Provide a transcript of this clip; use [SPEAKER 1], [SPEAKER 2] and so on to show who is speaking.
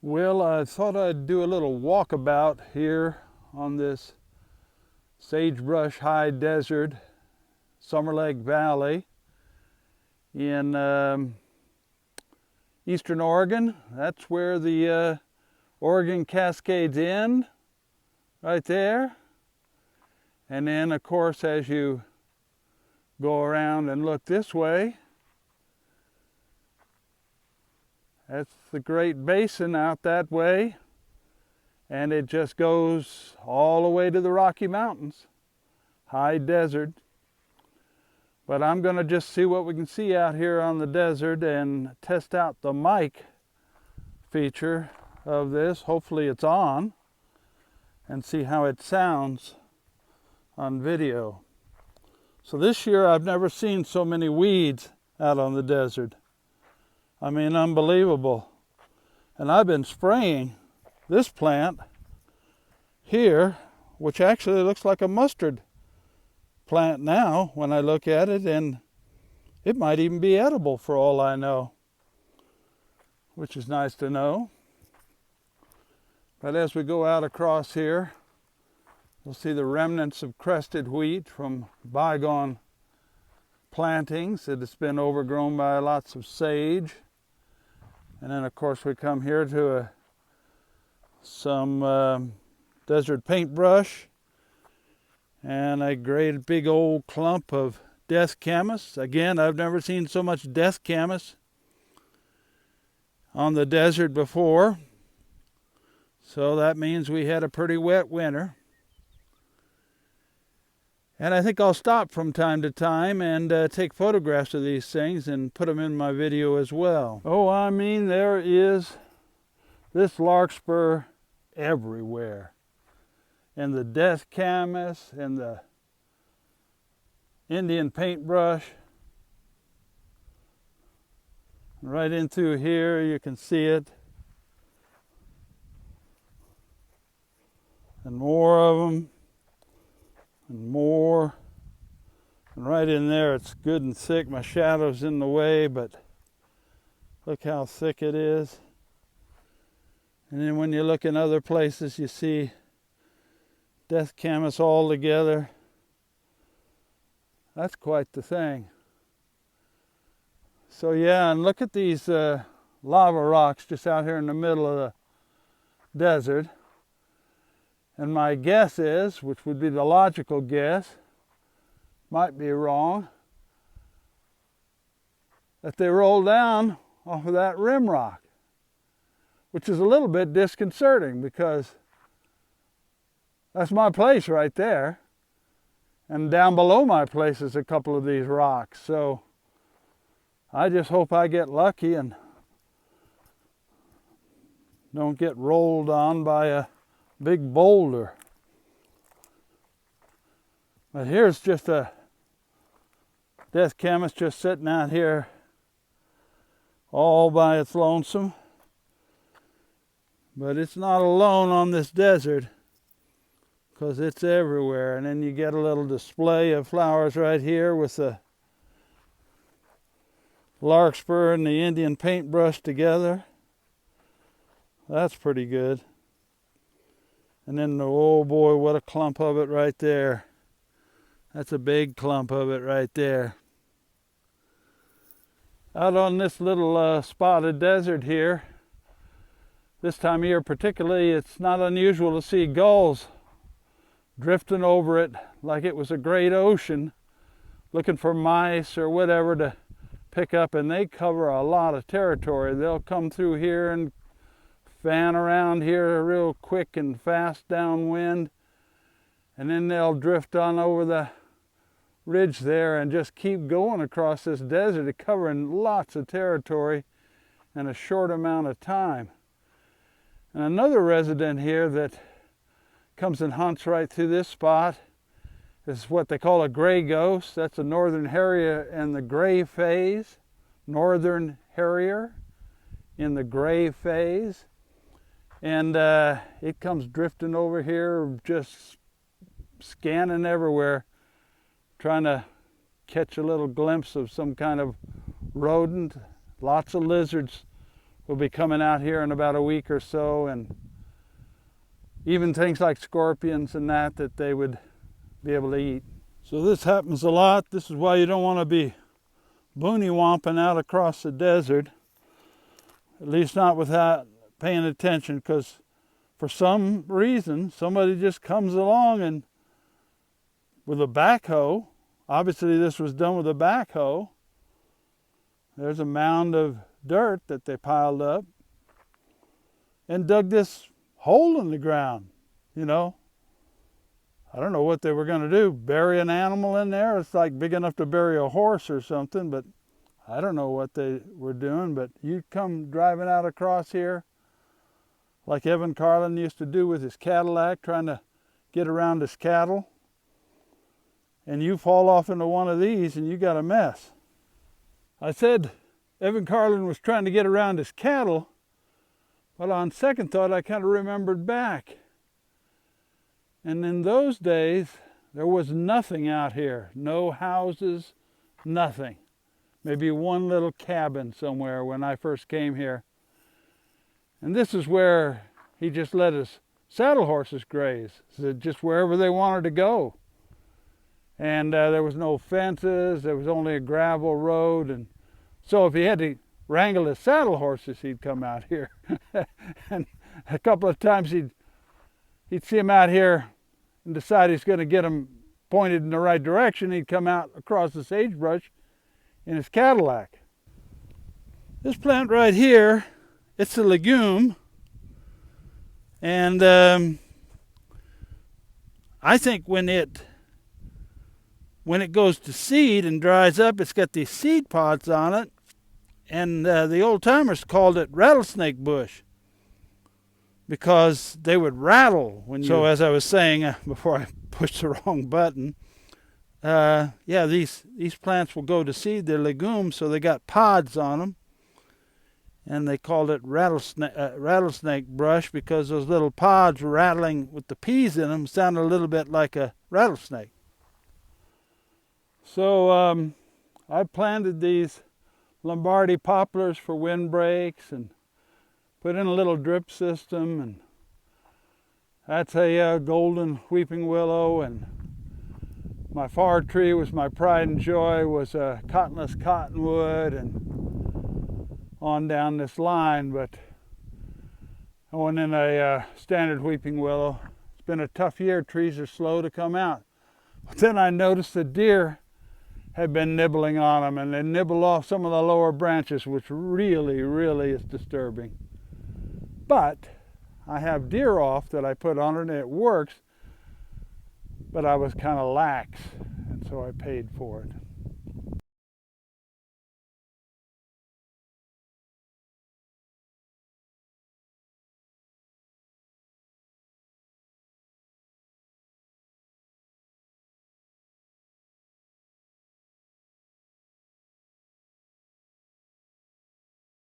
[SPEAKER 1] Well, I thought I'd do a little walkabout here on this sagebrush high desert, Summer Lake Valley in eastern Oregon. That's where the Oregon Cascades end, right there. And then, of course, as you go around and look this way, that's the Great Basin out that way, and it just goes all the way to the Rocky Mountains, high desert. But I'm going to just see what we can see out here on the desert and test out the mic feature of this. Hopefully it's on, and see how it sounds on video. So this year I've never seen so many weeds out on the desert. I mean, unbelievable. And I've been spraying this plant here, which actually looks like a mustard plant now when I look at it, and it might even be edible for all I know, which is nice to know. But as we go out across here, you'll see the remnants of crested wheat from bygone plantings. It has been overgrown by lots of sage. And then, of course, we come here to some desert paintbrush and a great big old clump of death camas. Again, I've never seen so much death camas on the desert before. So that means we had a pretty wet winter. And I think I'll stop from time to time and take photographs of these things and put them in my video as well. Oh, I mean, there is this larkspur everywhere. And the death camas and the Indian paintbrush. Right in through here, you can see it. And more of them. And more, and right in there it's good and thick. My shadow's in the way, but look how thick it is. And then when you look in other places, you see death camas all together. That's quite the thing. So yeah, and look at these lava rocks just out here in the middle of the desert. And my guess is, which would be the logical guess, might be wrong, that they roll down off of that rim rock, which is a little bit disconcerting because that's my place right there. And down below my place is a couple of these rocks. So I just hope I get lucky and don't get rolled on by a big boulder. But here's just a death camas just sitting out here all by its lonesome. But it's not alone on this desert because it's everywhere. And then you get a little display of flowers right here with the larkspur and the Indian paintbrush together. That's pretty good. And then, oh boy, what a clump of it right there. That's a big clump of it right there. Out on this little spot of desert here, this time of year particularly, it's not unusual to see gulls drifting over it like it was a great ocean, looking for mice or whatever to pick up, and they cover a lot of territory. They'll come through here and fan around here real quick and fast downwind, and then they'll drift on over the ridge there and just keep going across this desert, covering lots of territory in a short amount of time. And another resident here that comes and hunts right through this spot is what they call a gray ghost. That's a northern harrier in the gray phase. Northern harrier in the gray phase. And it comes drifting over here, just scanning everywhere, trying to catch a little glimpse of some kind of rodent. Lots of lizards will be coming out here in about a week or so, and even things like scorpions and that they would be able to eat. So this happens a lot. This is why you don't want to be booney-womping out across the desert, at least not without paying attention, because for some reason somebody just comes along and with a backhoe, obviously this was done with a backhoe, there's a mound of dirt that they piled up and dug this hole in the ground. You know, I don't know what they were going to do, bury an animal in there. It's like big enough to bury a horse or something, but I don't know what they were doing. But you come driving out across here like Evan Carlin used to do with his Cadillac, trying to get around his cattle, and you fall off into one of these and you got a mess. I said Evan Carlin was trying to get around his cattle, but on second thought I kind of remembered back. And in those days there was nothing out here, no houses, nothing. Maybe one little cabin somewhere when I first came here. And this is where he just let his saddle horses graze, so just wherever they wanted to go. And there was no fences, there was only a gravel road, and so if he had to wrangle his saddle horses, he'd come out here. And a couple of times he'd see him out here and decide he's going to get them pointed in the right direction. He'd come out across the sagebrush in his Cadillac. This plant right here, it's a legume, and I think when it goes to seed and dries up, it's got these seed pods on it, and the old timers called it rattlesnake bush because they would rattle when you... So as I was saying before I pushed the wrong button, yeah, these plants will go to seed. They're legumes, so they got pods on them, and they called it rattlesnake brush because those little pods rattling with the peas in them sounded a little bit like a rattlesnake. So I planted these Lombardy poplars for windbreaks and put in a little drip system, and that's a golden weeping willow, and my far tree was my pride and joy, was a cottonless cottonwood, and on down this line. But I went in a standard weeping willow. It's been a tough year. Trees are slow to come out. But then I noticed the deer had been nibbling on them, and they nibbled off some of the lower branches, which really, really is disturbing. But I have deer off that I put on it, and it works, but I was kind of lax, and so I paid for it.